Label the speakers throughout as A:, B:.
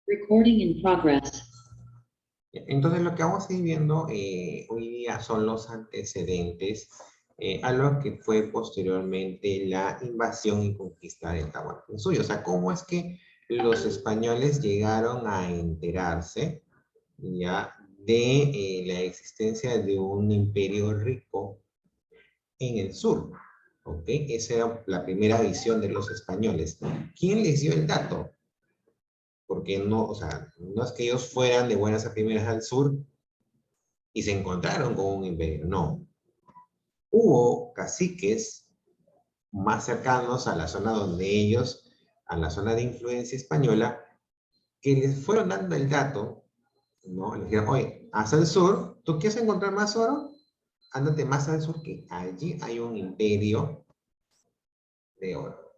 A: Recording in progress.
B: Entonces lo que vamos a ir viendo hoy día son los antecedentes a lo que fue posteriormente la invasión y conquista del Tahuantinsuyo. O sea, cómo es que los españoles llegaron a enterarse ya de la existencia de un imperio rico en el sur. ¿Ok? Esa era la primera visión de los españoles. ¿Quién les dio el dato? Porque no, o sea, no es que ellos fueran de buenas a primeras al sur y se encontraron con un imperio, no. Hubo caciques más cercanos a la zona donde ellos, a la zona de influencia española, que les fueron dando el dato, ¿no? Les dijeron, oye, hacia el sur, ¿tú quieres encontrar más oro? Ándate más al sur, que allí hay un imperio de oro.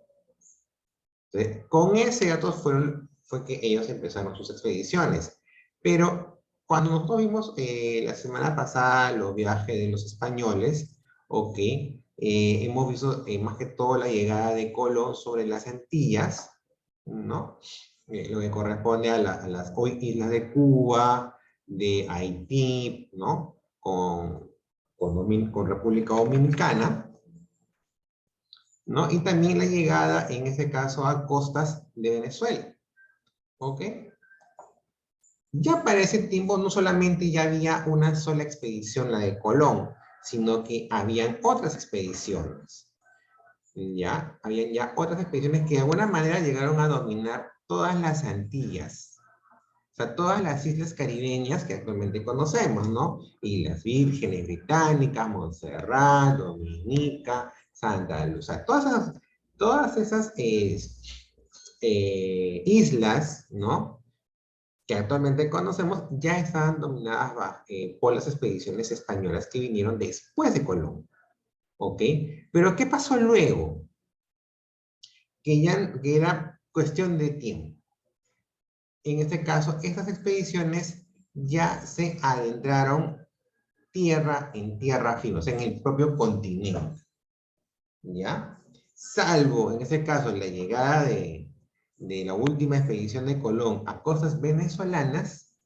B: Entonces, con ese dato fue que ellos empezaron sus expediciones. Pero cuando nosotros vimos la semana pasada los viajes de los españoles, ok, hemos visto más que todo la llegada de Colón sobre las Antillas, ¿no? Lo que corresponde a las hoy islas de Cuba, de Haití, ¿no? Con República Dominicana, ¿no? Y también la llegada, en ese caso, a costas de Venezuela, ¿ok? Ya para ese tiempo no solamente ya había una sola expedición, la de Colón, sino que habían otras expediciones, ¿ya? Habían ya otras expediciones que de alguna manera llegaron a dominar todas las Antillas, o sea, todas las islas caribeñas que actualmente conocemos, ¿no? Islas Vírgenes Británicas, Montserrat, Dominica, Santa Luz, o sea, todas esas islas, ¿no? Que actualmente conocemos, ya estaban dominadas por las expediciones españolas que vinieron después de Colón, ¿ok? Pero ¿qué pasó luego? Que era cuestión de tiempo. En este caso, estas expediciones ya se adentraron en tierra firme, o sea, en el propio continente, ¿ya? Salvo, en este caso, la llegada de la última expedición de Colón a costas venezolanas,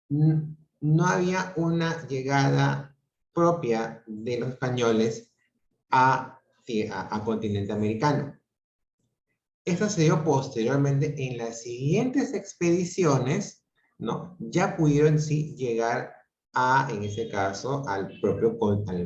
B: no había una llegada propia de los españoles a continente americano. Esto se dio posteriormente en las siguientes expediciones, ¿no? Ya pudieron sí llegar en ese caso, al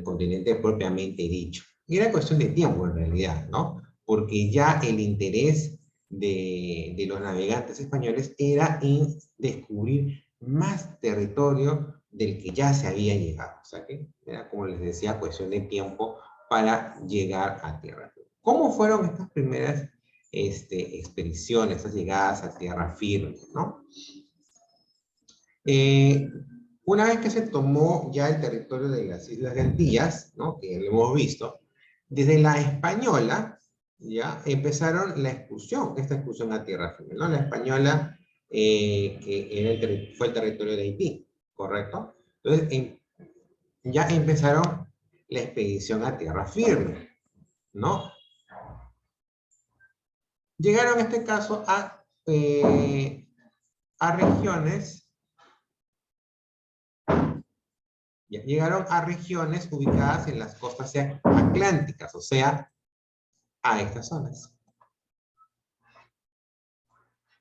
B: continente propiamente dicho. Y era cuestión de tiempo en realidad, ¿no? Porque ya el interés de los navegantes españoles era en descubrir más territorio del que ya se había llegado. O sea que era, como les decía, cuestión de tiempo para llegar a tierra. ¿Cómo fueron estas primeras expediciones, estas llegadas a tierra firme, ¿no? Una vez que se tomó ya el territorio de las Islas de Antillas, ¿no? Que lo hemos visto, desde la española, ya empezaron esta excursión a tierra firme, ¿no? La española, que fue el territorio de Haití, ¿correcto? Entonces, ya empezaron la expedición a tierra firme, ¿no? Llegaron en este caso a regiones, llegaron a regiones ubicadas en las costas atlánticas, o sea, a estas zonas.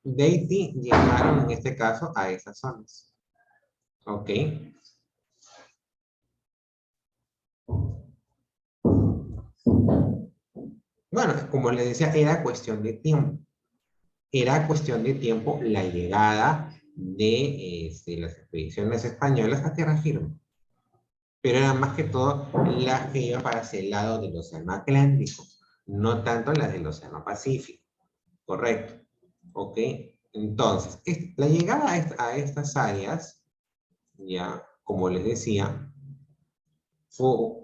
B: De Haití llegaron en este caso a estas zonas. ¿Ok? Bueno, como les decía, era cuestión de tiempo. Era cuestión de tiempo la llegada de las expediciones españolas a tierra firme. Pero eran más que todo las que iban para hacia el lado del Océano Atlántico, no tanto las del Océano Pacífico. Correcto. ¿Ok? Entonces, la llegada a estas áreas, ya, como les decía,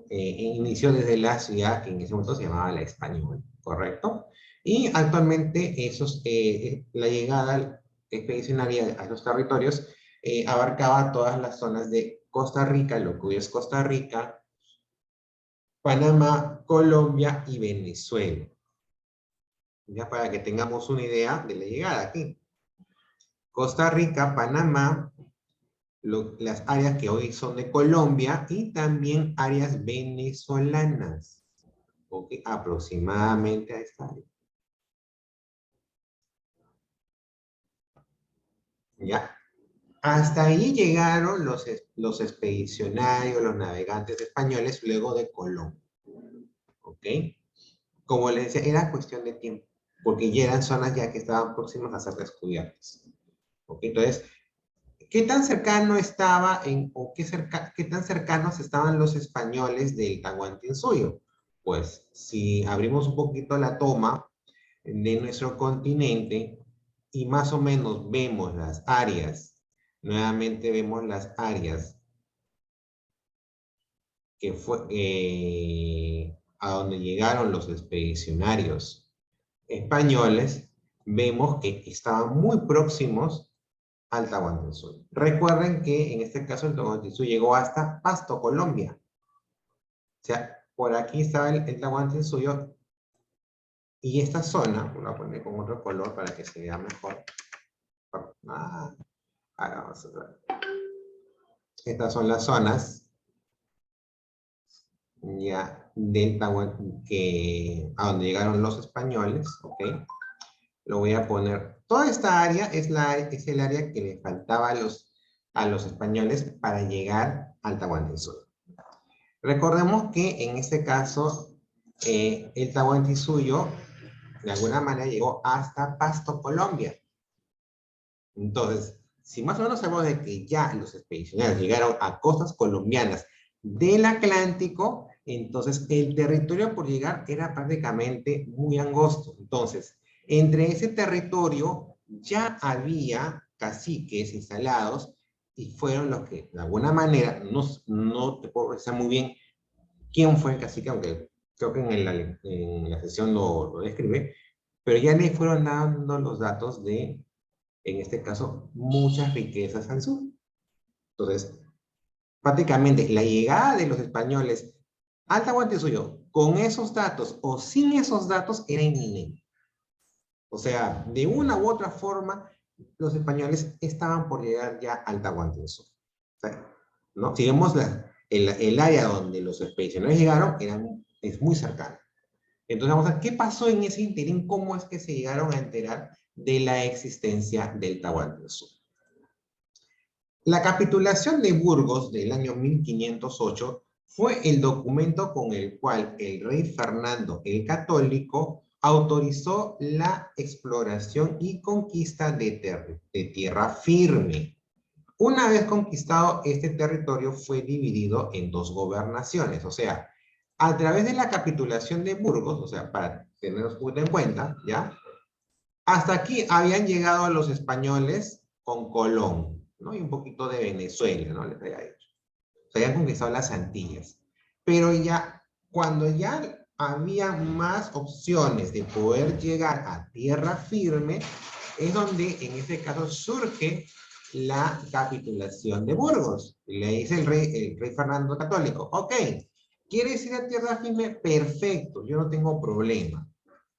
B: inició desde la ciudad que en ese momento se llamaba La Española, ¿correcto? Y actualmente la llegada expedicionaria a los territorios abarcaba todas las zonas de Costa Rica, lo que hoy es Costa Rica, Panamá, Colombia y Venezuela. Ya para que tengamos una idea de la llegada aquí. Costa Rica, Panamá, las áreas que hoy son de Colombia y también áreas venezolanas, ¿ok? Aproximadamente a esta área. ¿Ya? Hasta ahí llegaron los expedicionarios, los navegantes españoles luego de Colón, ¿ok? Como les decía, era cuestión de tiempo, porque ya eran zonas ya que estaban próximas a ser descubiertas, ¿ok? Entonces, ¿qué tan cercano estaba o qué tan cercanos estaban los españoles del Tahuantinsuyo? Pues si abrimos un poquito la toma de nuestro continente y más o menos vemos las áreas, nuevamente vemos las áreas que fue a donde llegaron los expedicionarios españoles, vemos que estaban muy próximos al Tahuantinsuyo. Recuerden que en este caso el Tahuantinsuyo llegó hasta Pasto, Colombia. O sea, por aquí estaba el Tahuantinsuyo y esta zona, voy a poner con otro color para que se vea mejor. Ahora vamos a ver. Estas son las zonas ya del Tahuantinsuyo a donde llegaron los españoles, ¿ok? Lo voy a poner. Toda esta área es el área que le faltaba a los españoles para llegar al Tahuantinsuyo. Recordemos que en este caso el Tahuantinsuyo de alguna manera llegó hasta Pasto, Colombia. Entonces, si más o menos sabemos de que ya los expedicionarios llegaron a costas colombianas del Atlántico, entonces el territorio por llegar era prácticamente muy angosto. Entonces, entre ese territorio ya había caciques instalados y fueron los que, de alguna manera, no te puedo decir muy bien quién fue el cacique, aunque creo que en la sesión lo describe, pero ya le fueron dando los datos de, en este caso, muchas riquezas al sur. Entonces, prácticamente la llegada de los españoles al Tahuantinsuyo con esos datos o sin esos datos era inminente. O sea, de una u otra forma, los españoles estaban por llegar ya al Tahuantinsuyo. O sea, ¿no? Si vemos el área donde los expedicionarios llegaron, es muy cercano. Entonces vamos a ver qué pasó en ese interín, cómo es que se llegaron a enterar de la existencia del Tahuantinsuyo. La capitulación de Burgos del año 1508 fue el documento con el cual el rey Fernando el Católico autorizó la exploración y conquista de tierra firme. Una vez conquistado, este territorio fue dividido en dos gobernaciones, o sea, a través de la capitulación de Burgos, o sea, para tenerlos en cuenta, ¿ya? Hasta aquí habían llegado los españoles con Colón, ¿no? Y un poquito de Venezuela, ¿no? Les había dicho. Se habían conquistado las Antillas. Pero ya, cuando ya había más opciones de poder llegar a tierra firme, es donde en este caso surge la capitulación de Burgos. Le dice el rey Fernando Católico, ok, ¿quieres ir a tierra firme? Perfecto, yo no tengo problema.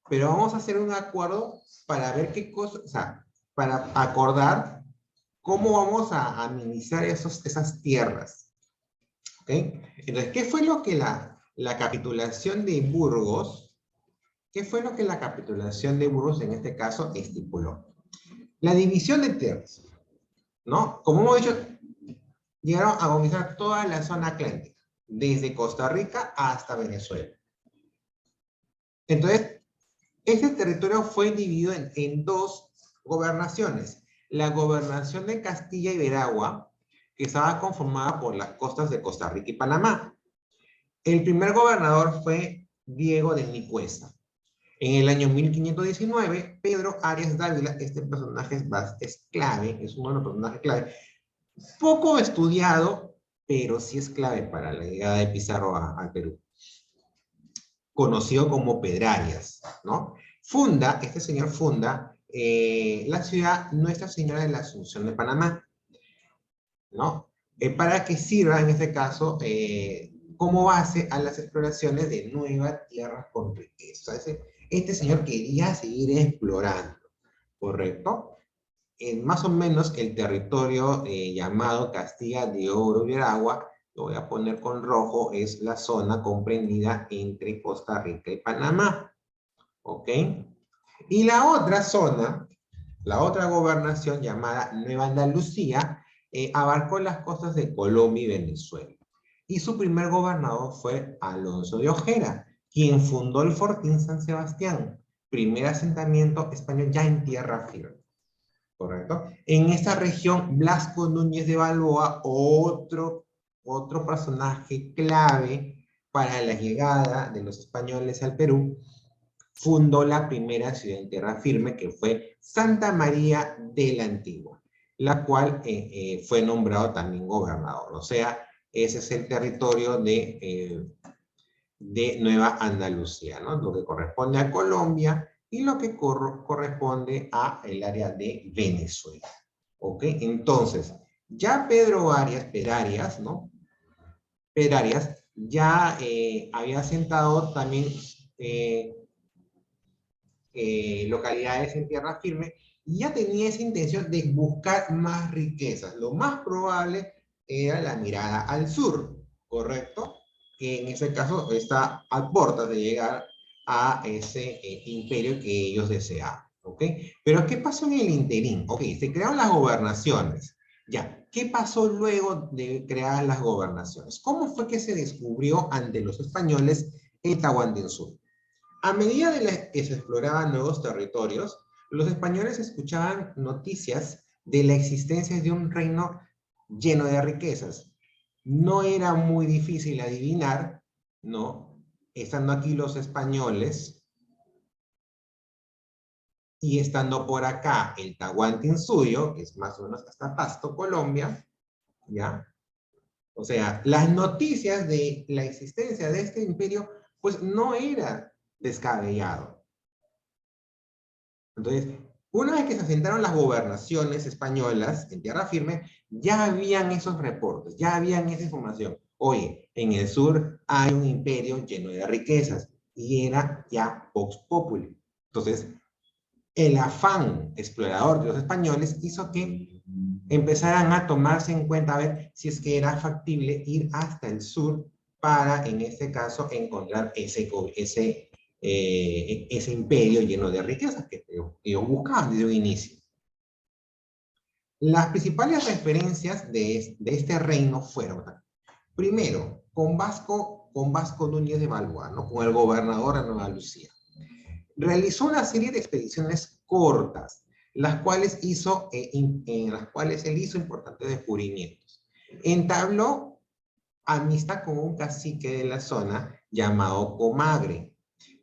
B: Pero vamos a hacer un acuerdo para ver qué cosa, o sea, para acordar cómo vamos a administrar esas tierras. ¿Ok? Entonces, ¿qué fue lo que la capitulación de Burgos, qué fue lo que la capitulación de Burgos en este caso estipuló? La división de tierras, ¿no? Como hemos dicho, llegaron a conquistar toda la zona atlántica, desde Costa Rica hasta Venezuela. Entonces, este territorio fue dividido en dos gobernaciones. La gobernación de Castilla y Veragua, que estaba conformada por las costas de Costa Rica y Panamá. El primer gobernador fue Diego de Nicuesa. En el año 1519, Pedro Arias Dávila, este personaje es clave, es uno de los personajes clave, poco estudiado, pero sí es clave para la llegada de Pizarro al Perú, conocido como Pedrarias, ¿no? Este señor funda la ciudad Nuestra Señora de la Asunción de Panamá, ¿no? Para que sirva, en este caso, como base a las exploraciones de nuevas tierras con riqueza. Este señor quería seguir explorando, ¿correcto? más o menos el territorio llamado Castilla de Oro y Veragua, lo voy a poner con rojo, es la zona comprendida entre Costa Rica y Panamá. ¿Ok? Y la otra zona, la otra gobernación llamada Nueva Andalucía, abarcó las costas de Colombia y Venezuela. Y su primer gobernador fue Alonso de Ojera, quien fundó el Fortín San Sebastián, primer asentamiento español ya en tierra firme. ¿Correcto? En esta región, Blasco Núñez de Balboa, otro personaje clave para la llegada de los españoles al Perú, fundó la primera ciudad en tierra firme, que fue Santa María de la Antigua, la cual fue nombrado también gobernador. O sea, ese es el territorio de Nueva Andalucía, ¿no? Lo que corresponde a Colombia y lo que corresponde a el área de Venezuela. ¿Ok? Entonces, ya Pedro Perarias, ¿no? Perarias ya había asentado también localidades en tierra firme y ya tenía esa intención de buscar más riquezas. Lo más probable era la mirada al sur, ¿correcto? Que en ese caso está a puertas de llegar a ese imperio que ellos deseaban, ¿ok? Pero ¿qué pasó en el interín? Ok, se crearon las gobernaciones. Ya, ¿qué pasó luego de crear las gobernaciones? ¿Cómo fue que se descubrió ante los españoles el Tahuantinsuyo? A medida de que se exploraban nuevos territorios, los españoles escuchaban noticias de la existencia de un reino lleno de riquezas. No era muy difícil adivinar, ¿no? Estando aquí los españoles y estando por acá el Tahuantinsuyo, que es más o menos hasta Pasto, Colombia, ¿ya? O sea, las noticias de la existencia de este imperio, pues no era descabellado. Entonces, una vez que se asentaron las gobernaciones españolas en tierra firme, ya habían esos reportes, ya habían esa información. Oye, en el sur hay un imperio lleno de riquezas y era ya Vox Populi. Entonces, el afán explorador de los españoles hizo que empezaran a tomarse en cuenta a ver si es que era factible ir hasta el sur para, en este caso, encontrar ese imperio lleno de riquezas que ellos buscaban desde un inicio. Las principales referencias de este reino fueron, primero, con Vasco Núñez de Balboa, ¿no? Con el gobernador de Nueva Lucía. Realizó una serie de expediciones cortas, en las cuales él hizo importantes descubrimientos. Entabló amistad con un cacique de la zona llamado Comagre,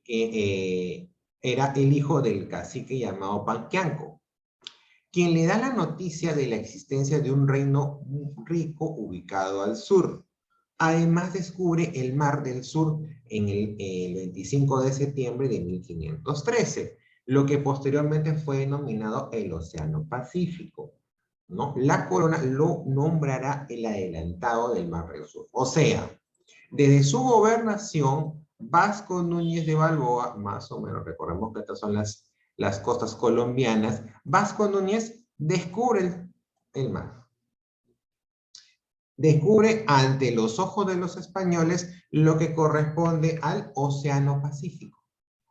B: que era el hijo del cacique llamado Panquianco, quien le da la noticia de la existencia de un reino rico ubicado al sur. Además descubre el Mar del Sur en el 25 de septiembre de 1513, lo que posteriormente fue denominado el Océano Pacífico, ¿no? La corona lo nombrará el adelantado del Mar del Sur. O sea, desde su gobernación, Vasco Núñez de Balboa, más o menos, recordemos que estas son las costas colombianas, Vasco Núñez descubre el mar. Descubre ante los ojos de los españoles lo que corresponde al Océano Pacífico.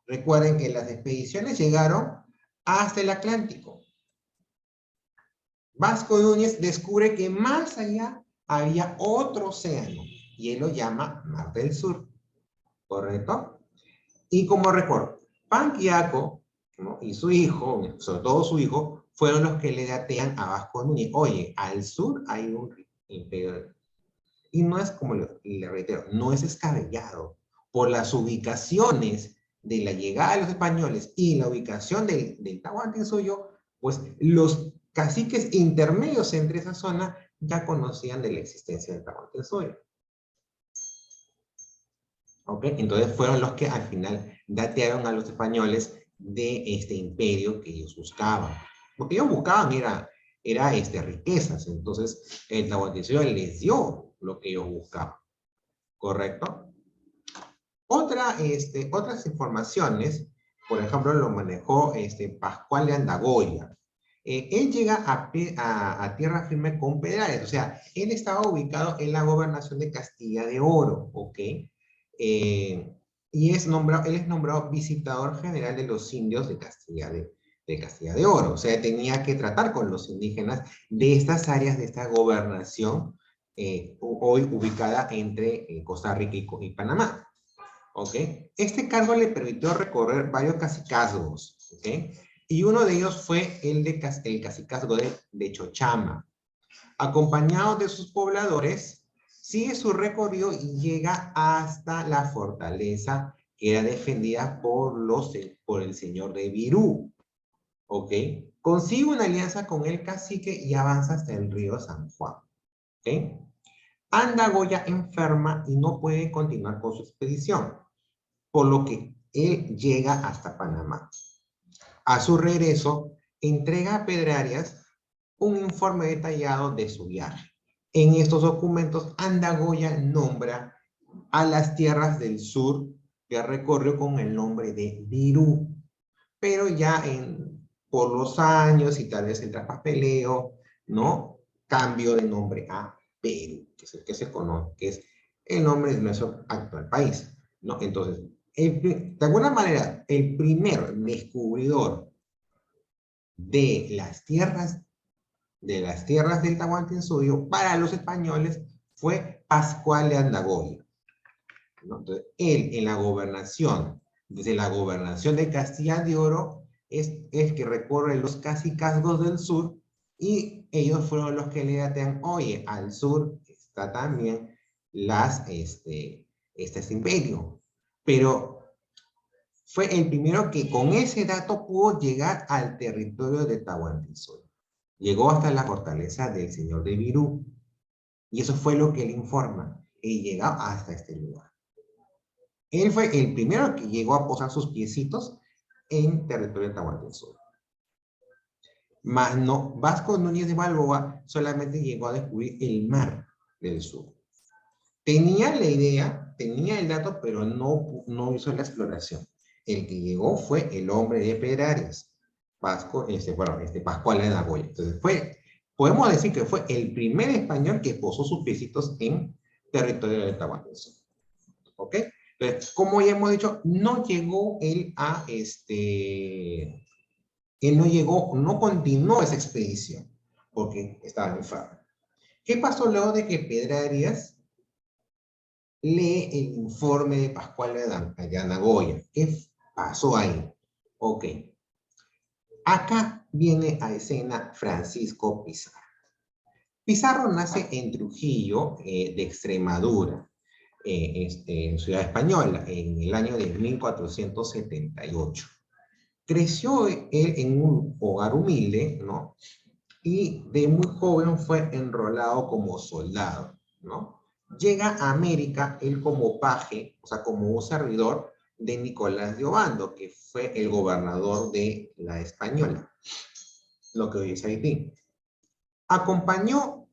B: Recuerden que las expediciones llegaron hasta el Atlántico. Vasco Núñez descubre que más allá había otro océano y él lo llama Mar del Sur, ¿correcto? Y como recuerdo, Panquiaco, ¿no? Y su hijo, sobre todo su hijo, fueron los que le datean a Vasco Núñez. Oye, al sur hay un imperio. Y no es como le reitero, no es descabellado. Por las ubicaciones de la llegada de los españoles y la ubicación del Tahuantinsuyo, pues los caciques intermedios entre esa zona ya conocían de la existencia del Tahuantinsuyo. ¿Ok? Entonces fueron los que al final datearon a los españoles de este imperio que ellos buscaban. Lo que ellos buscaban era riquezas. Entonces el Tahuantinsuyo les dio lo que ellos buscaban. ¿Correcto? Otras informaciones, por ejemplo, lo manejó Pascual de Andagoya. él llega a tierra firme con Pedrarias, o sea, él estaba ubicado en la gobernación de Castilla de Oro, ¿ok? Y él es nombrado visitador general de los indios de Castilla de Oro, o sea, tenía que tratar con los indígenas de estas áreas, de esta gobernación, hoy ubicada entre Costa Rica y Panamá. ¿Ok? Este cargo le permitió recorrer varios cacicazgos, ¿ok? Y uno de ellos fue el cacicazgo de Chochama. Acompañado de sus pobladores, sigue su recorrido y llega hasta la fortaleza que era defendida por el señor de Virú, ¿ok? Consigue una alianza con el cacique y avanza hasta el río San Juan, ¿ok? Andagoya enferma y no puede continuar con su expedición, por lo que él llega hasta Panamá. A su regreso, entrega a Pedrarias un informe detallado de su viaje. En estos documentos, Andagoya nombra a las tierras del sur que recorrió con el nombre de Virú, pero ya por los años y tal vez el traspapeleo, ¿no? Cambio de nombre a Perú, que es el que se conoce, que es el nombre de nuestro actual país, ¿no? Entonces, de alguna manera, el primer descubridor de las tierras del Tahuantinsuyo para los españoles fue Pascual de Andagoya, ¿no? Entonces, él en la gobernación, desde la gobernación de Castilla de Oro, es el que recorre los cacicazgos del sur y ellos fueron los que le datean, oye, al sur está también este imperio. Pero fue el primero que con ese dato pudo llegar al territorio de Tahuantinsuyo. Llegó hasta la fortaleza del señor de Virú. Y eso fue lo que él informa. Y llega hasta este lugar. Él fue el primero que llegó a posar sus piecitos en territorio de Tahuantinsuyo. Mas no, Vasco Núñez de Balboa solamente llegó a descubrir el mar del sur. Tenía la idea, tenía el dato, pero no hizo la exploración. El que llegó fue el hombre de Pedrarias, Pascual de Andagoya. Entonces podemos decir que fue el primer español que posó sus piecitos en territorio de Tahuantinsuyo. ¿Ok? Entonces, como ya hemos dicho, no llegó él él no llegó, no continuó esa expedición, porque estaba enfermo. ¿Qué pasó luego de que Pedrarias lee el informe de Pascual de Andagoya? ¿Qué pasó ahí? Ok. Acá viene a escena Francisco Pizarro. Pizarro nace en Trujillo, de Extremadura, en Ciudad Española, en el año de 1478. Creció él en un hogar humilde, ¿no? Y de muy joven fue enrolado como soldado, ¿no? Llega a América él como paje, o sea, como un servidor de Nicolás de Obando, que fue el gobernador de la Española, lo que hoy es Haití. Acompañó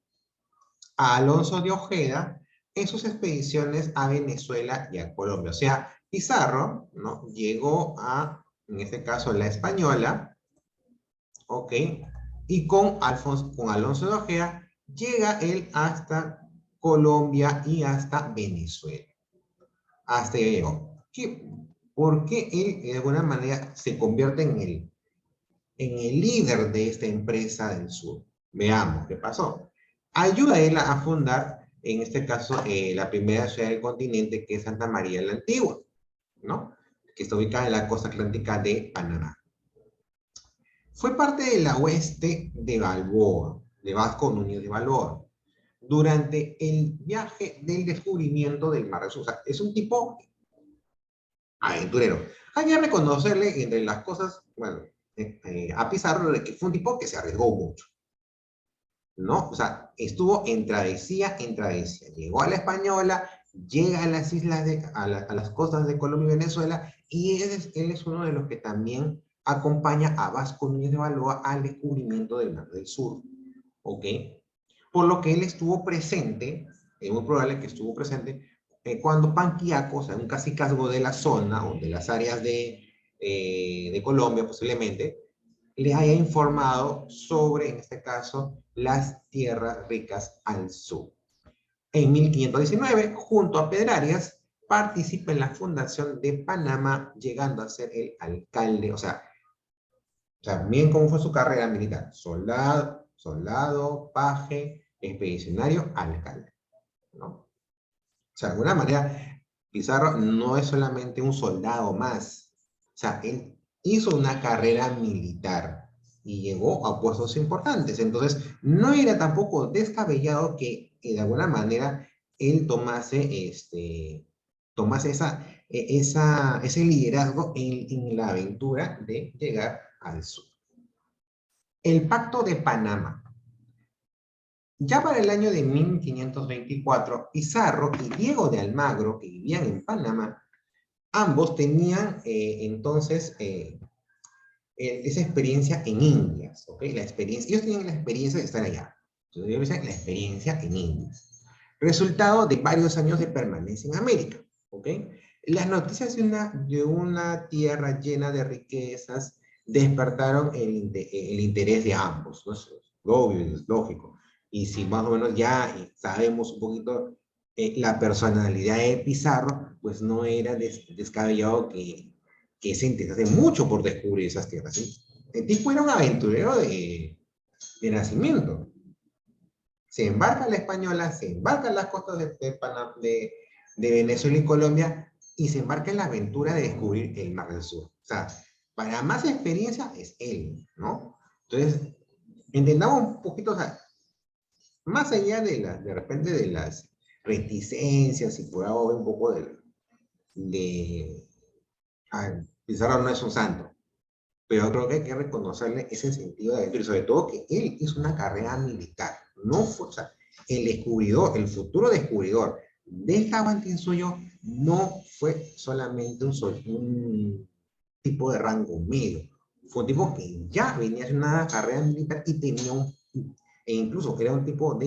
B: a Alonso de Ojeda en sus expediciones a Venezuela y a Colombia. O sea, Pizarro, ¿no? Llegó en este caso, la Española, ¿ok? Y con Alonso de Ojeda llega él hasta Colombia y hasta Venezuela. Hasta ahí llegó. ¿Por qué él de alguna manera se convierte en el líder de esta empresa del sur? Veamos qué pasó. Ayuda a él a fundar, en este caso, la primera ciudad del continente, que es Santa María la Antigua, ¿no? Que está ubicada en la costa atlántica de Panamá. Fue parte de la hueste de Balboa, de Vasco Núñez de Balboa, durante el viaje del descubrimiento del Mar del Sur. O sea, es un tipo aventurero. Hay que reconocerle entre las cosas, bueno, a Pizarro, de que fue un tipo que se arriesgó mucho, ¿no? O sea, estuvo en travesía en travesía. Llegó a la Española, llega a las islas, a las costas de Colombia y Venezuela, y él es uno de los que también acompaña a Vasco Núñez de Balboa al descubrimiento del Mar del Sur, ¿ok? Por lo que él estuvo presente, es muy probable que estuvo presente, cuando Panquiaco, o sea, un cacicazgo de la zona, o de las áreas de Colombia posiblemente, les haya informado sobre, en este caso, las tierras ricas al sur. En 1519, junto a Pedrarias, participa en la fundación de Panamá, llegando a ser el alcalde, miren cómo fue su carrera militar: soldado, paje, expedicionario, alcalde, ¿no? O sea, de alguna manera, Pizarro no es solamente un soldado más. O sea, él hizo una carrera militar y llegó a puestos importantes. Entonces, no era tampoco descabellado que de alguna manera él tomase ese liderazgo en la aventura de llegar al sur. El Pacto de Panamá. Ya para el año de 1524, Pizarro y Diego de Almagro, que vivían en Panamá, ambos tenían esa experiencia en Indias, ¿ok? Ellos tenían la experiencia de estar allá. Entonces ellos decían la experiencia en Indias. Resultado de varios años de permanencia en América, ¿ok? Las noticias de una tierra llena de riquezas despertaron el interés de ambos, ¿no? Es obvio, es lógico. Y si más o menos ya sabemos un poquito la personalidad de Pizarro, pues no era descabellado que se interesase mucho por descubrir esas tierras, ¿sí? El tipo era un aventurero de nacimiento. Se embarca en la Española, se embarca en las costas de Venezuela y Colombia, y se embarca en la aventura de descubrir el Mar del Sur. O sea, para más experiencia es él, ¿no? Entonces, entendamos un poquito, o sea, más allá de repente de las reticencias y por ahora un poco de Pizarro no es un santo, pero creo que hay que reconocerle ese sentido de aventura, y sobre todo que él hizo una carrera militar, no fue, o sea, el descubridor, el futuro descubridor del Tahuantinsuyo no fue solamente un tipo de rango medio, fue un tipo que ya venía haciendo una carrera militar y tenía e incluso era un tipo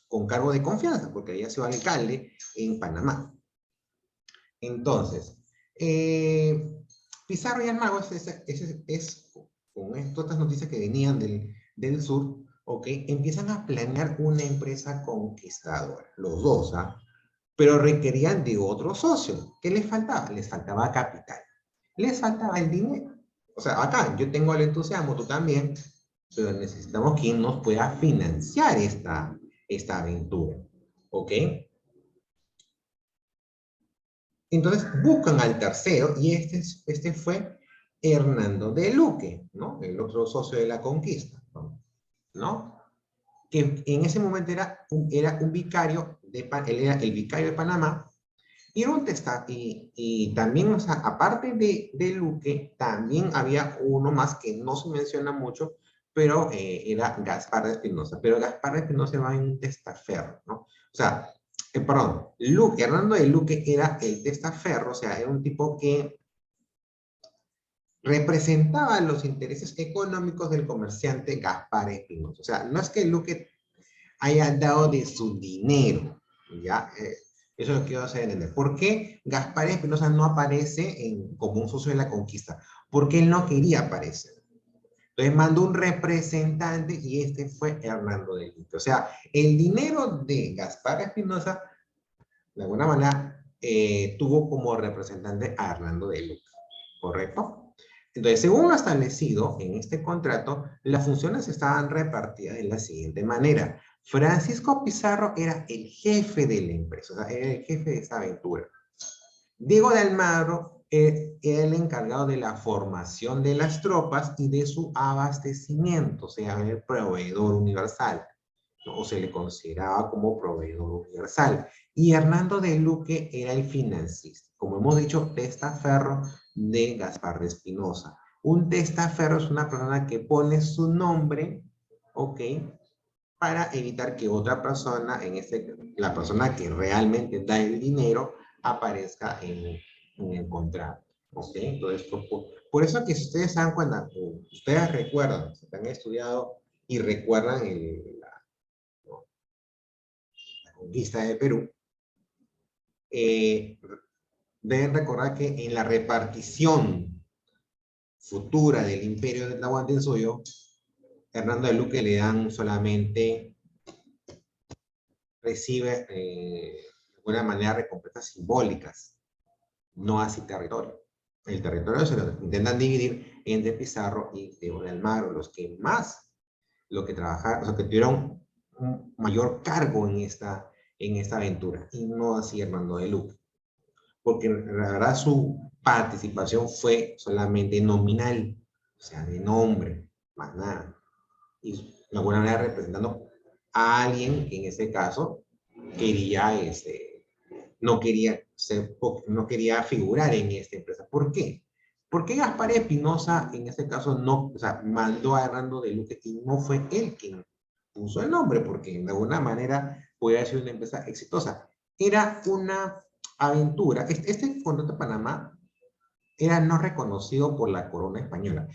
B: con cargo de confianza, porque había sido alcalde en Panamá. Entonces, Pizarro y Almagro con estas noticias que venían del sur, ¿ok? Empiezan a planear una empresa conquistadora, los dos, ¿ah? Pero requerían de otro socio. ¿Qué les faltaba? Les faltaba capital. Les faltaba el dinero. O sea, acá yo tengo el entusiasmo, tú también, pero necesitamos quien nos pueda financiar esta aventura, ¿ok? Entonces buscan al tercero, y este fue Hernando de Luque, ¿no? El otro socio de la conquista, ¿no? Que en ese momento era un vicario, él era el vicario de Panamá, y, y también, o sea, aparte de Luque, también había uno más que no se menciona mucho, pero era Gaspar de Espinosa. Pero Gaspar de Espinosa va en un testaferro, ¿no? O sea, perdón, Hernando de Luque era el testaferro, o sea, era un tipo que representaba los intereses económicos del comerciante Gaspar Espinosa. O sea, no es que Luque haya dado de su dinero, ¿ya? Eso es lo que quiero hacer entender. ¿Por qué Gaspar Espinosa no aparece como un socio de la conquista? Porque él no quería aparecer. Entonces mandó un representante, y este fue Hernando de Luque. O sea, el dinero de Gaspar Espinosa, de alguna manera, tuvo como representante a Hernando de Luque, ¿correcto? Entonces, según lo establecido en este contrato, las funciones estaban repartidas de la siguiente manera. Francisco Pizarro era el jefe de la empresa, o sea, era el jefe de esta aventura. Diego de Almagro era el encargado de la formación de las tropas y de su abastecimiento, o sea, el proveedor universal, ¿no? O se le consideraba como proveedor universal. Y Hernando de Luque era el financista, como hemos dicho, testaferro de Gaspar de Espinosa. Un testaferro es una persona que pone su nombre, ¿ok? Para evitar que otra persona, la persona que realmente da el dinero, aparezca en el contrato. ¿Ok? Entonces, por eso que si ustedes se dan cuenta, ustedes recuerdan, si han estudiado y recuerdan la conquista de Perú, eh, deben recordar que en la repartición futura del imperio del Tahuantinsuyo, Hernando de Luque le dan solamente, recibe de alguna manera recompensas simbólicas, no así territorio. El territorio se lo intentan dividir entre Pizarro y Diego de Almagro, los que más, los que trabajaron, los que tuvieron un mayor cargo en esta aventura, y no así Hernando de Luque, porque la verdad su participación fue solamente nominal, o sea, de nombre, más nada, y de alguna manera representando a alguien que en este caso quería, no quería no quería figurar en esta empresa. ¿Por qué? Porque Gaspar Espinosa en este caso no, o sea, mandó a Hernando de Luque y no fue él quien puso el nombre, porque de alguna manera podía ser una empresa exitosa. Era una aventura. Este contrato de Panamá era no reconocido por la corona española.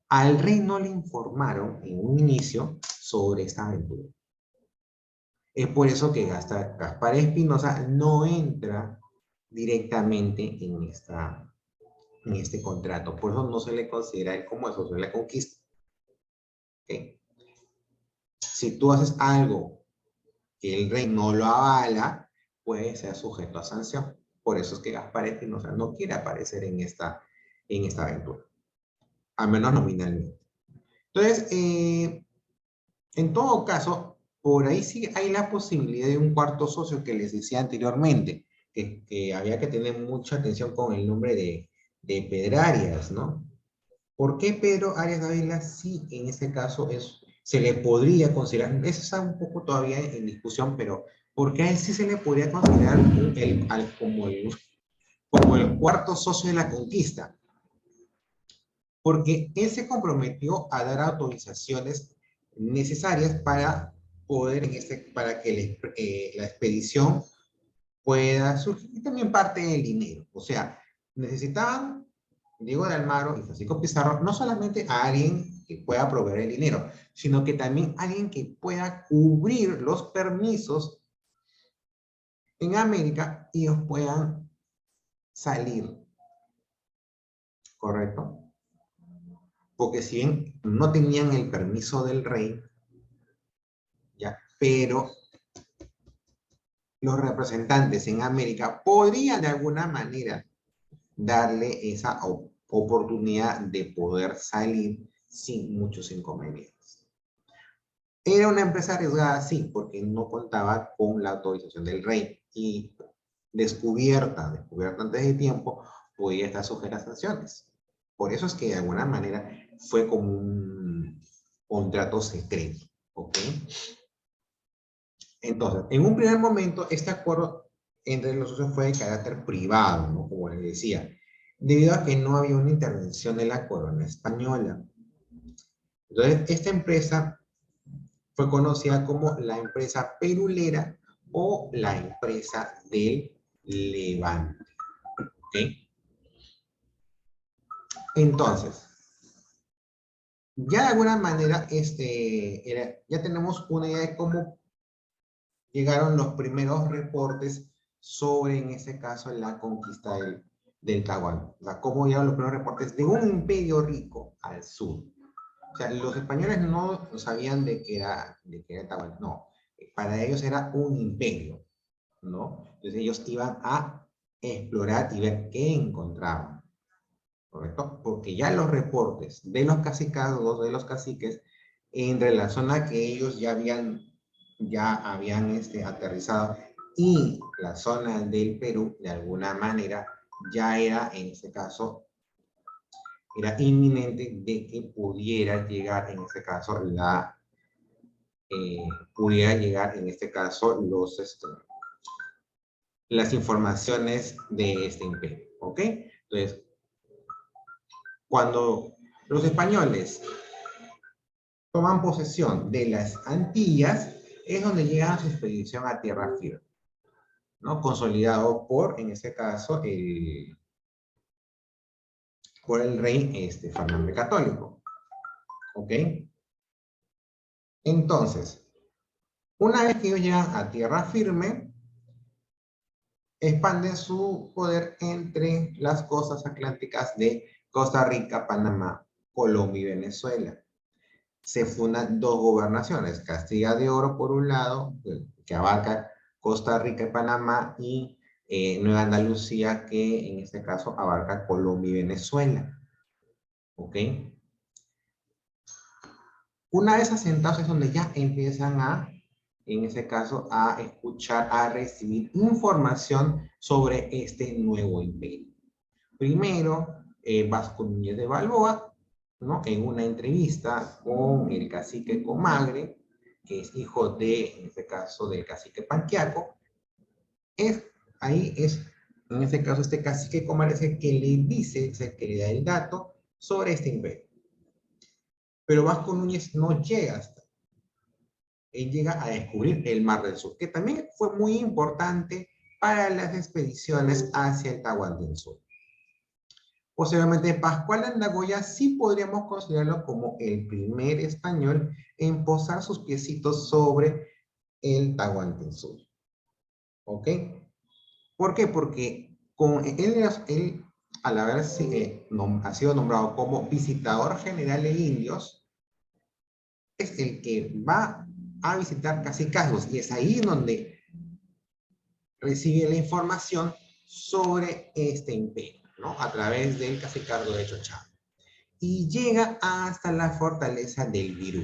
B: Al rey no le informaron en un inicio sobre esta aventura. Es por eso que Gaspar Espinosa no entra directamente en este contrato. Por eso no se le considera como socio de la conquista. ¿Okay? Si tú haces algo que el rey no lo avala, puede ser sujeto a sanción. Por eso es que Gaspar Espinosa no quiere aparecer en esta aventura, al menos nominalmente. Entonces, en todo caso, por ahí sí hay la posibilidad de un cuarto socio que les decía anteriormente, que había que tener mucha atención con el nombre de Pedrarias, ¿no? ¿Por qué Pedro Arias Dávila sí en este caso se le podría considerar, eso está un poco todavía en discusión, pero ¿por qué a él sí se le podría considerar como el cuarto socio de la conquista? Porque él se comprometió a dar autorizaciones necesarias para poder, para que la expedición pueda surgir, y también parte del dinero. O sea, necesitaban Diego de Almagro y Francisco Pizarro no solamente a alguien que pueda proveer el dinero, sino que también alguien que pueda cubrir los permisos en América y ellos puedan salir, ¿correcto? Porque si bien no tenían el permiso del rey, ya, pero los representantes en América podrían de alguna manera darle esa oportunidad de poder salir sin muchos inconvenientes. Era una empresa arriesgada, sí, porque no contaba con la autorización del rey y descubierta antes de tiempo, podía estar sujeta a sanciones. Por eso es que de alguna manera fue como un contrato secreto, ¿ok? Entonces, en un primer momento, este acuerdo entre los socios fue de carácter privado, ¿no? Como les decía, debido a que no había una intervención de la corona española. Entonces, esta empresa fue conocida como la empresa perulera o la empresa del Levante. ¿Ok? Entonces, ya de alguna manera, ya tenemos una idea de cómo llegaron los primeros reportes sobre, en este caso, la conquista del Taiwán. O sea, cómo llegaron los primeros reportes de un imperio rico al sur. O sea, los españoles no sabían de que era Taiwán, no. Para ellos era un imperio, ¿no? Entonces ellos iban a explorar y ver qué encontraban, ¿correcto? Porque ya los reportes de los cacicados, de los caciques, entre la zona que ellos ya habían aterrizado y la zona del Perú, de alguna manera, ya era, en este caso, era inminente de que pudiera llegar, en este caso, las informaciones de este imperio, ¿ok? Entonces, cuando los españoles toman posesión de las Antillas, es donde llega su expedición a tierra firme, ¿no? Consolidado en este caso, por el rey Fernando el Católico, ¿ok? Entonces, una vez que ellos llegan a tierra firme, expanden su poder entre las costas atlánticas de Costa Rica, Panamá, Colombia y Venezuela. Se fundan dos gobernaciones, Castilla de Oro por un lado, que abarca Costa Rica y Panamá, y Nueva Andalucía, que en este caso abarca Colombia y Venezuela. ¿Ok? Una vez asentados es donde ya empiezan a, en ese caso, a escuchar, a recibir información sobre este nuevo imperio. Primero, Vasco Núñez de Balboa, ¿no? En una entrevista con el cacique Comagre, que es hijo de, en este caso, del cacique Panquiaco, ahí es, en este caso, este cacique Comagre es el que le dice, es el que le da el dato sobre este imperio. Pero Vasco Núñez no llega hasta. Él llega a descubrir el Mar del Sur, que también fue muy importante para las expediciones hacia el Tahuantinsuyo. Posteriormente, Pascual Andagoya sí podríamos considerarlo como el primer español en posar sus piecitos sobre el Tahuantinsuyo. ¿Ok? ¿Por qué? Porque él al haber ha sido nombrado como visitador general de indios, es el que va a visitar cacicazgos, y es ahí donde recibe la información sobre este imperio, ¿no? A través del cacicazgo de Chochá. Y llega hasta la fortaleza del Virú.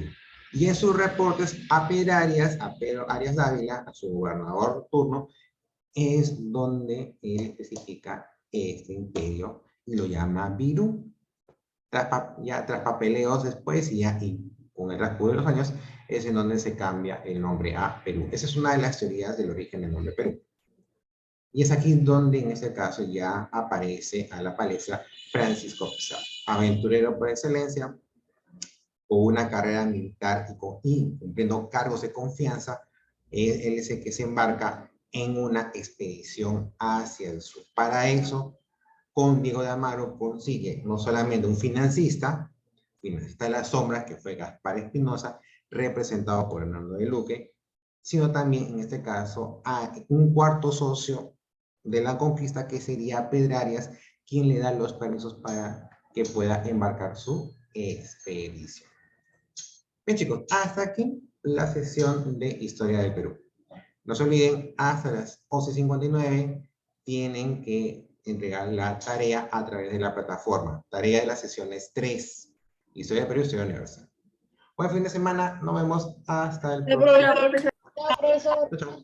B: Y en sus reportes a Pedro Arias Dávila, a su gobernador turno, es donde él especifica este imperio y lo llama Virú. Tras papeleos después y con el transcurso de los años, es en donde se cambia el nombre a Perú. Esa es una de las teorías del origen del nombre Perú. Y es aquí donde en este caso ya aparece a la palestra Francisco Pizarro, aventurero por excelencia, con una carrera militar y cumpliendo cargos de confianza. Él es el que se embarca en una expedición hacia el sur. Para eso, con Diego de Amaro consigue no solamente un financista de las sombras, que fue Gaspar Espinosa, representado por Hernando de Luque, sino también en este caso a un cuarto socio de la conquista, que sería Pedrarias, quien le da los permisos para que pueda embarcar su expedición. Bien, chicos, hasta aquí la sesión de Historia del Perú. No se olviden, hasta las 11:59 tienen que entregar la tarea a través de la plataforma. Tarea de las sesiones 3. Historia del Perú, Historia Universal. Buen fin de semana. Nos vemos hasta el próximo.
A: Profesor.
B: Chao, chao.